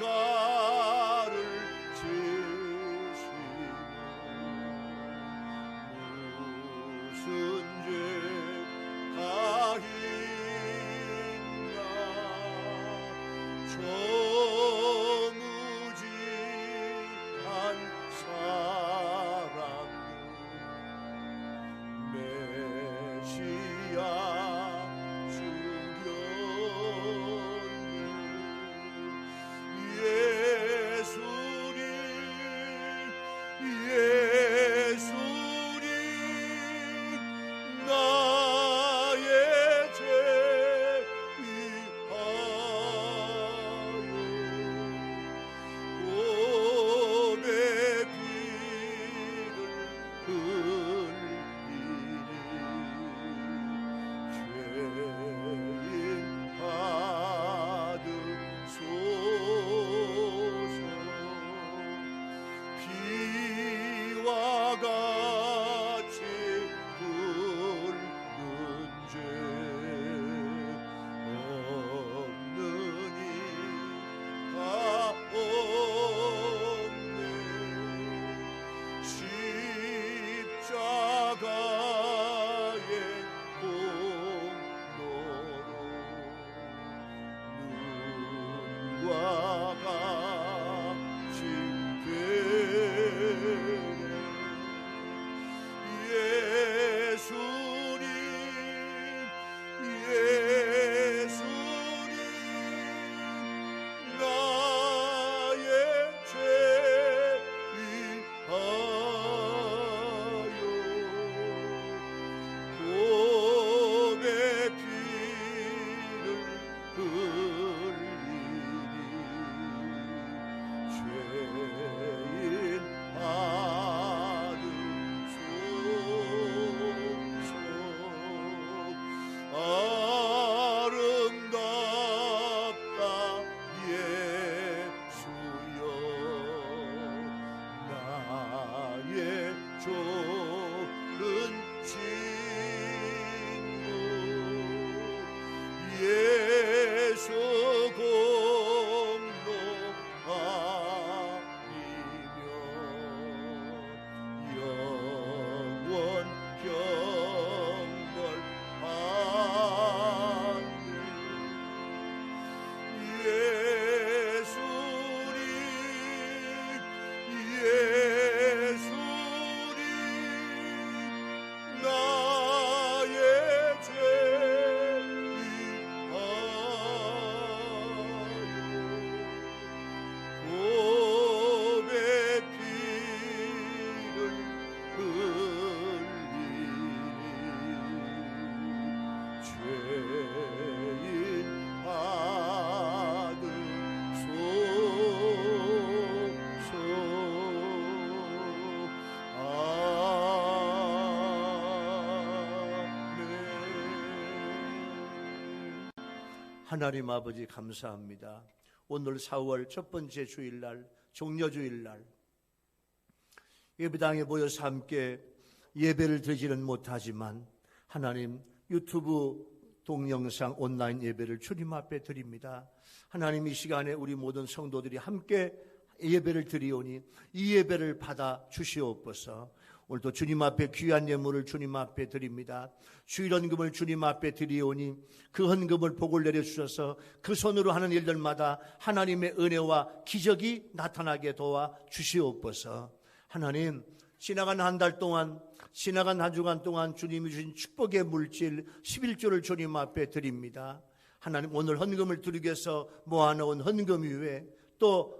십자가를 지시고 무슨 죄가 있나 저무지한 사랑으로 하나님 아버지 감사합니다. 오늘 4월 첫 번째 주일날, 종려주일날 예배당에 모여서 함께 예배를 드리지는 못하지만 하나님 유튜브 동영상 온라인 예배를 주님 앞에 드립니다. 하나님 이 시간에 우리 모든 성도들이 함께 예배를 드리오니 이 예배를 받아 주시옵소서. 오늘도 주님 앞에 귀한 예물을 주님 앞에 드립니다. 주일 헌금을 주님 앞에 드리오니 그 헌금을 복을 내려주셔서 그 손으로 하는 일들마다 하나님의 은혜와 기적이 나타나게 도와 주시옵소서. 하나님, 지나간 한 달 동안, 지나간 한 주간 동안 주님이 주신 축복의 물질 11조를 주님 앞에 드립니다. 하나님, 오늘 헌금을 드리기 위해서 모아놓은 헌금 위에 또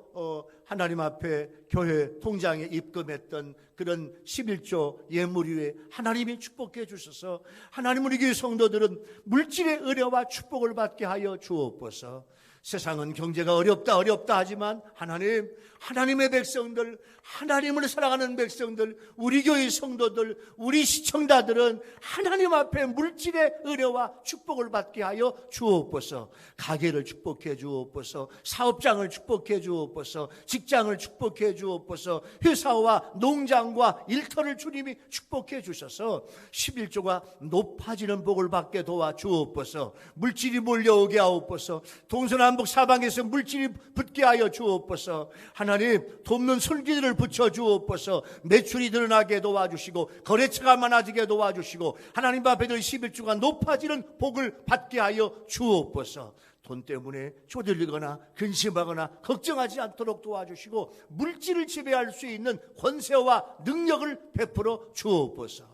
하나님 앞에 교회 통장에 입금했던 그런 11조 예물 위에 하나님이 축복해 주셔서 하나님 우리 교회 성도들은 물질의 은혜와 축복을 받게 하여 주옵소서. 세상은 경제가 어렵다 하지만 하나님의 백성들, 하나님을 사랑하는 백성들, 우리 교회 성도들, 우리 시청자들은 하나님 앞에 물질의 은혜와 축복을 받게 하여 주옵소서. 가게를 축복해 주옵소서. 사업장을 축복해 주옵소서. 직장을 축복해 주옵소서. 회사와 농장과 일터를 주님이 축복해 주셔서 11조가 높아지는 복을 받게 도와 주옵소서. 물질이 몰려오게 하옵소서. 동서남북 사방에서 물질이 붙게 하여 주옵소서. 하나님, 돕는 손길을 붙여 주옵소서. 매출이 늘어나게 도와주시고 거래처가 많아지게 도와주시고 하나님 앞에 늘 11조가 높아지는 복을 받게 하여 주옵소서. 돈 때문에 쪼들리거나 근심하거나 걱정하지 않도록 도와주시고 물질을 지배할 수 있는 권세와 능력을 베풀어 주옵소서.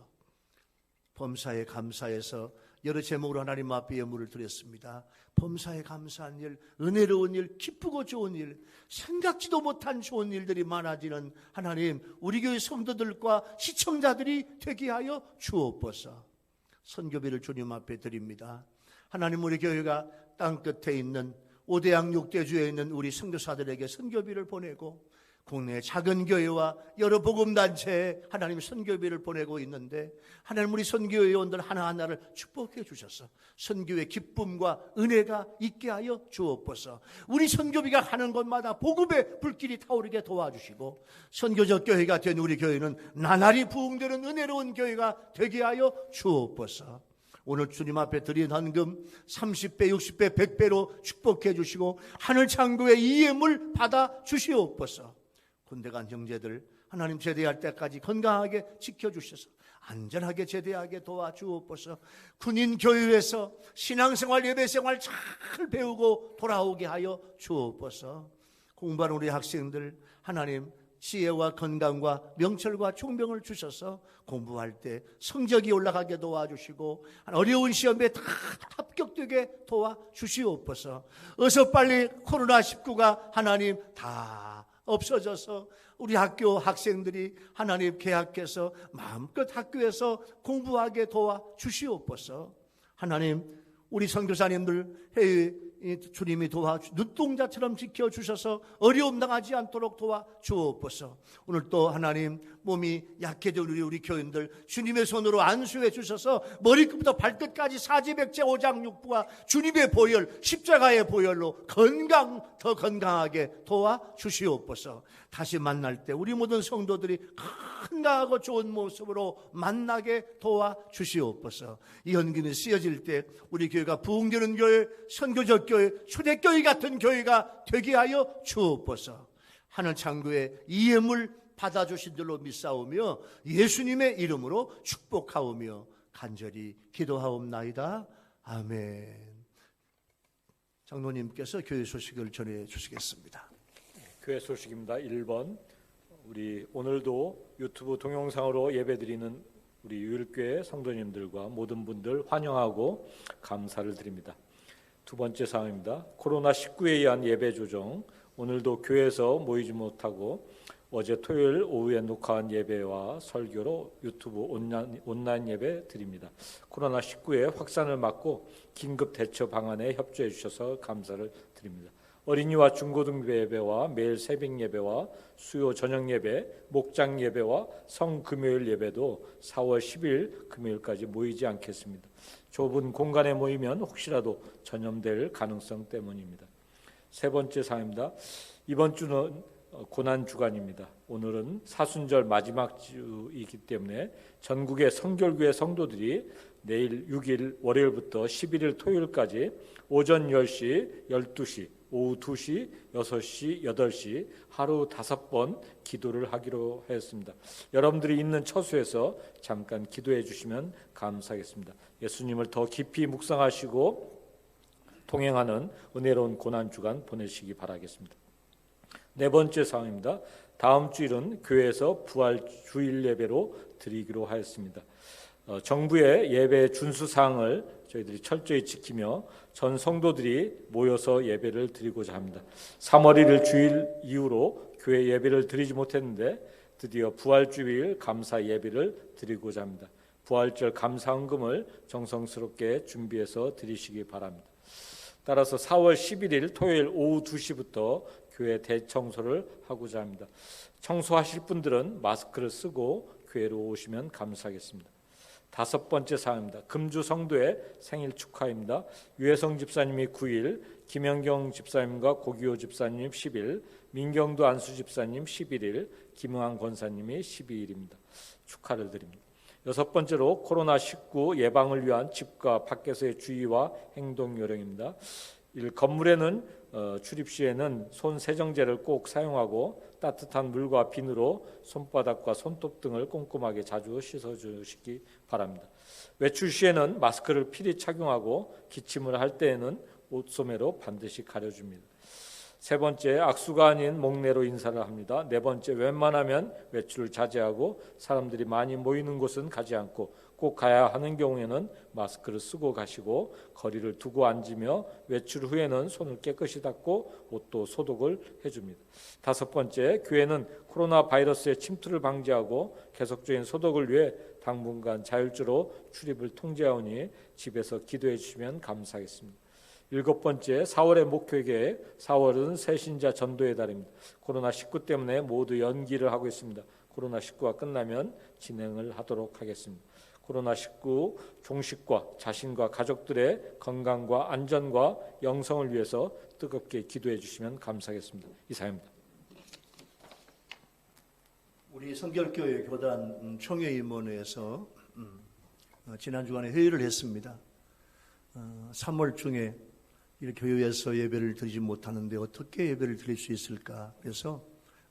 범사에 감사해서 여러 제목으로 하나님 앞에 예물을 드렸습니다. 범사에 감사한 일, 은혜로운 일, 기쁘고 좋은 일, 생각지도 못한 좋은 일들이 많아지는 하나님, 우리 교회 성도들과 시청자들이 되게 하여 주옵소서. 선교비를 주님 앞에 드립니다. 하나님, 우리 교회가 땅끝에 있는 5대양 6대주에 있는 우리 선교사들에게 선교비를 보내고 국내 작은 교회와 여러 복음단체에 하나님 선교비를 보내고 있는데 하나님 우리 선교회원들 하나하나를 축복해 주셔서 선교의 기쁨과 은혜가 있게 하여 주옵소서. 우리 선교비가 가는 곳마다 복음의 불길이 타오르게 도와주시고 선교적 교회가 된 우리 교회는 나날이 부흥되는 은혜로운 교회가 되게 하여 주옵소서. 오늘 주님 앞에 드린 헌금 30배, 60배, 100배로 축복해 주시고 하늘 창고에 이 예물 받아 주시옵소서. 군대 간 형제들 하나님 제대할 때까지 건강하게 지켜주셔서 안전하게 제대하게 도와주옵소서. 군인 교회에서 신앙생활 예배생활 잘 배우고 돌아오게 하여 주옵소서. 공부하는 우리 학생들 하나님 지혜와 건강과 명철과 총명을 주셔서 공부할 때 성적이 올라가게 도와주시고 어려운 시험에 다 합격되게 도와주시옵소서. 어서 빨리 코로나19가 하나님 다 없어져서 우리 학교 학생들이 하나님 개학해서 마음껏 학교에서 공부하게 도와주시옵소서. 하나님 우리 선교사님들 해외 주님이 눈동자처럼 지켜주셔서 어려움 당하지 않도록 도와주옵소서. 오늘 또 하나님 몸이 약해진 우리 교인들 주님의 손으로 안수해 주셔서 머리끝부터 발끝까지 사지백제 오장육부가 주님의 보혈 십자가의 보혈로 더 건강하게 도와주시옵소서. 다시 만날 때 우리 모든 성도들이 건강하고 좋은 모습으로 만나게 도와주시옵소서. 이 헌금이 쓰여질 때 우리 교회가 부흥되는 교회, 선교적 교회, 초대교회 같은 교회가 되게 하여 주옵소서. 하늘 창고에 이 예물 받아주신 줄로 믿사오며 예수님의 이름으로 축복하오며 간절히 기도하옵나이다. 아멘. 장로님께서 교회 소식을 전해 주시겠습니다. 교회 소식입니다. 1번, 우리 오늘도 유튜브 동영상으로 예배드리는 우리 유일교회 성도님들과 모든 분들 환영하고 감사를 드립니다. 두 번째 사항입니다. 코로나19에 의한 예배 조정, 오늘도 교회에서 모이지 못하고 어제 토요일 오후에 녹화한 예배와 설교로 유튜브 온라인 예배 드립니다. 코로나19의 확산을 막고 긴급 대처 방안에 협조해 주셔서 감사를 드립니다. 어린이와 중고등부 예배와 매일 새벽 예배와 수요 저녁 예배, 목장 예배와 성금요일 예배도 4월 10일 금요일까지 모이지 않겠습니다. 좁은 공간에 모이면 혹시라도 전염될 가능성 때문입니다. 세 번째 사항입니다. 이번 주는 고난 주간입니다. 오늘은 사순절 마지막 주이기 때문에 전국의 성결교회 성도들이 내일 6일 월요일부터 11일 토요일까지 오전 10시, 12시, 오후 2시, 6시, 8시 하루 5번 기도를 하기로 했습니다. 여러분들이 있는 처소에서 잠깐 기도해 주시면 감사하겠습니다. 예수님을 더 깊이 묵상하시고 통행하는 은혜로운 고난주간 보내시기 바라겠습니다. 네 번째 사항입니다. 다음 주일은 교회에서 부활 주일 예배로 드리기로 하였습니다. 정부의 예배 준수 사항을 저희들이 철저히 지키며 전 성도들이 모여서 예배를 드리고자 합니다. 3월 1일 주일 이후로 교회 예배를 드리지 못했는데 드디어 부활 주일 감사 예배를 드리고자 합니다. 부활절 감사 헌금을 정성스럽게 준비해서 드리시기 바랍니다. 따라서 4월 11일 토요일 오후 2시부터 교회 대청소를 하고자 합니다. 청소하실 분들은 마스크를 쓰고 교회로 오시면 감사하겠습니다. 다섯 번째 사항입니다. 금주 성도의 생일 축하입니다. 유혜성 집사님이 9일, 김영경 집사님과 고기호 집사님 10일, 민경도 안수 집사님 11일, 김응한 권사님이 12일입니다. 축하를 드립니다. 여섯 번째로 코로나19 예방을 위한 집과 밖에서의 주의와 행동 요령입니다. 건물에는 출입 시에는 손 세정제를 꼭 사용하고 따뜻한 물과 비누로 손바닥과 손톱 등을 꼼꼼하게 자주 씻어주시기 바랍니다. 외출 시에는 마스크를 필히 착용하고 기침을 할 때에는 옷소매로 반드시 가려줍니다. 세 번째, 악수가 아닌 목례로 인사를 합니다. 네 번째, 웬만하면 외출을 자제하고 사람들이 많이 모이는 곳은 가지 않고 꼭 가야 하는 경우에는 마스크를 쓰고 가시고 거리를 두고 앉으며 외출 후에는 손을 깨끗이 닦고 옷도 소독을 해줍니다. 다섯 번째, 교회는 코로나 바이러스의 침투를 방지하고 계속적인 소독을 위해 당분간 자율주로 출입을 통제하오니 집에서 기도해 주시면 감사하겠습니다. 일곱 번째, 4월의 목회계획. 4월은 새신자 전도의 달입니다. 코로나19 때문에 모두 연기를 하고 있습니다. 코로나19가 끝나면 진행을 하도록 하겠습니다. 코로나19 종식과 자신과 가족들의 건강과 안전과 영성을 위해서 뜨겁게 기도해 주시면 감사하겠습니다. 이상입니다. 우리 성결교회 교단 총회임원회에서 지난 주간에 회의를 했습니다. 3월 중에 이렇게 교회에서 예배를 드리지 못하는데 어떻게 예배를 드릴 수 있을까? 그래서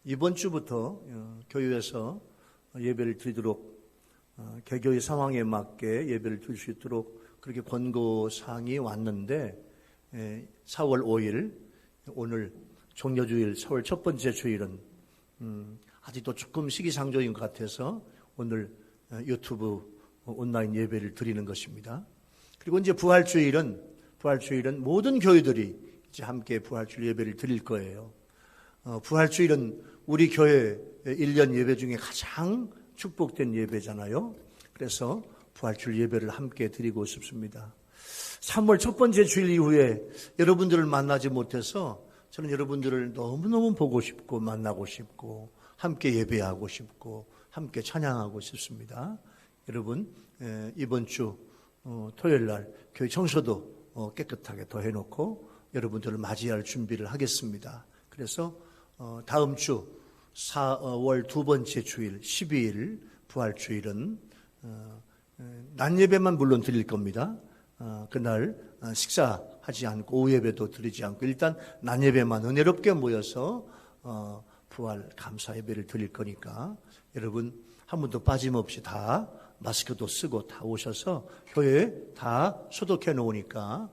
이번 주부터 교회에서 예배를 드리도록 개교의 상황에 맞게 예배를 드릴 수 있도록 그렇게 권고사항이 왔는데 4월 5일 오늘 종려주일 4월 첫 번째 주일은 아직도 조금 시기상조인 것 같아서 오늘 유튜브 온라인 예배를 드리는 것입니다. 그리고 이제 부활주일은 모든 교회들이 이제 함께 부활주일 예배를 드릴 거예요. 부활주일은 우리 교회 1년 예배 중에 가장 축복된 예배잖아요. 그래서 부활주일 예배를 함께 드리고 싶습니다. 3월 첫 번째 주일 이후에 여러분들을 만나지 못해서 저는 여러분들을 너무너무 보고 싶고 만나고 싶고 함께 예배하고 싶고 함께 찬양하고 싶습니다. 여러분 이번 주 토요일 날 교회 청소도 깨끗하게 더 해놓고 여러분들을 맞이할 준비를 하겠습니다. 그래서 다음 주 4월 두 번째 주일 12일 부활주일은 낮 예배만 물론 드릴 겁니다. 그날 식사하지 않고 오후 예배도 드리지 않고 일단 낮 예배만 은혜롭게 모여서 부활 감사 예배를 드릴 거니까 여러분 한 분도 빠짐없이 다 마스크도 쓰고 다 오셔서 교회에 다 소독해 놓으니까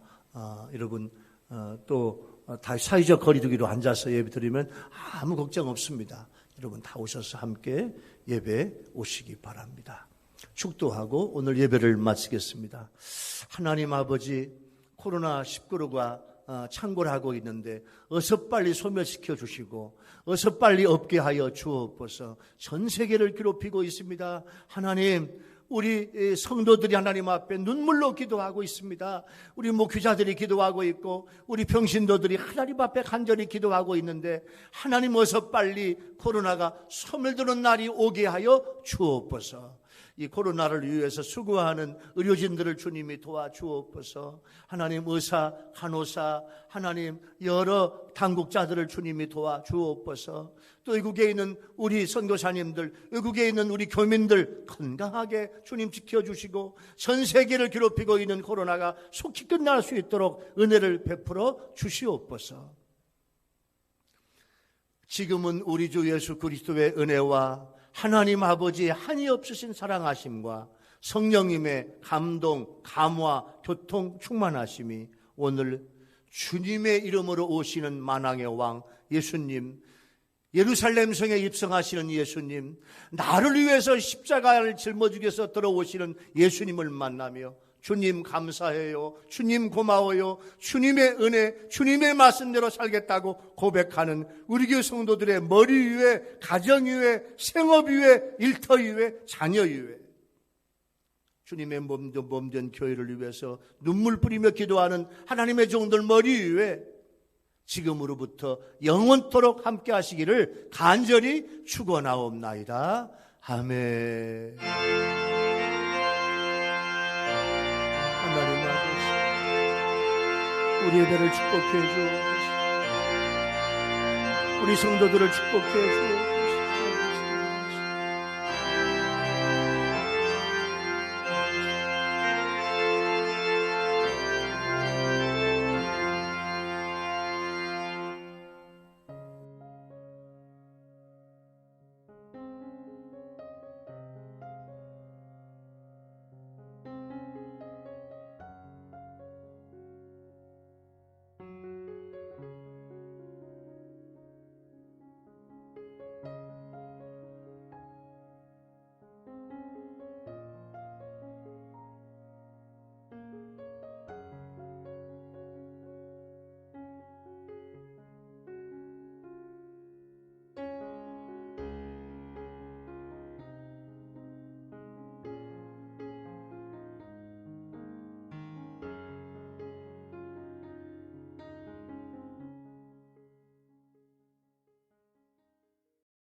여러분 또 다 사회적 거리두기로 앉아서 예배 드리면 아무 걱정 없습니다. 여러분 다 오셔서 함께 예배 오시기 바랍니다. 축도하고 오늘 예배를 마치겠습니다. 하나님 아버지 코로나19가 창궐하고 있는데 어서 빨리 소멸시켜 주시고 어서 빨리 없게 하여 주옵소서. 전 세계를 괴롭히고 있습니다. 하나님 우리 성도들이 하나님 앞에 눈물로 기도하고 있습니다. 우리 목회자들이 기도하고 있고 우리 평신도들이 하나님 앞에 간절히 기도하고 있는데 하나님 어서 빨리 코로나가 소멸되는 날이 오게 하여 주옵소서. 이 코로나를 위해서 수고하는 의료진들을 주님이 도와주옵소서. 하나님 의사, 간호사, 하나님 여러 당국자들을 주님이 도와주옵소서. 또 외국에 있는 우리 선교사님들, 외국에 있는 우리 교민들 건강하게 주님 지켜주시고 전 세계를 괴롭히고 있는 코로나가 속히 끝날 수 있도록 은혜를 베풀어 주시옵소서. 지금은 우리 주 예수 그리스도의 은혜와 하나님 아버지의 한이 없으신 사랑하심과 성령님의 감동, 감화, 교통, 충만하심이 오늘 주님의 이름으로 오시는 만왕의 왕 예수님, 예루살렘 성에 입성하시는 예수님, 나를 위해서 십자가를 짊어지기 위해서 들어오시는 예수님을 만나며 주님 감사해요, 주님 고마워요, 주님의 은혜, 주님의 말씀대로 살겠다고 고백하는 우리 교회 성도들의 머리 위에, 가정 위에, 생업 위에, 일터 위에, 자녀 위에 주님의 몸된 교회를 위해서 눈물 뿌리며 기도하는 하나님의 종들 머리 위에 지금으로부터 영원토록 함께 하시기를 간절히 축원하옵나이다. 아멘. 하나님 아버지, 우리 예배를 축복해 주옵소서. 우리 성도들을 축복해 주옵소서.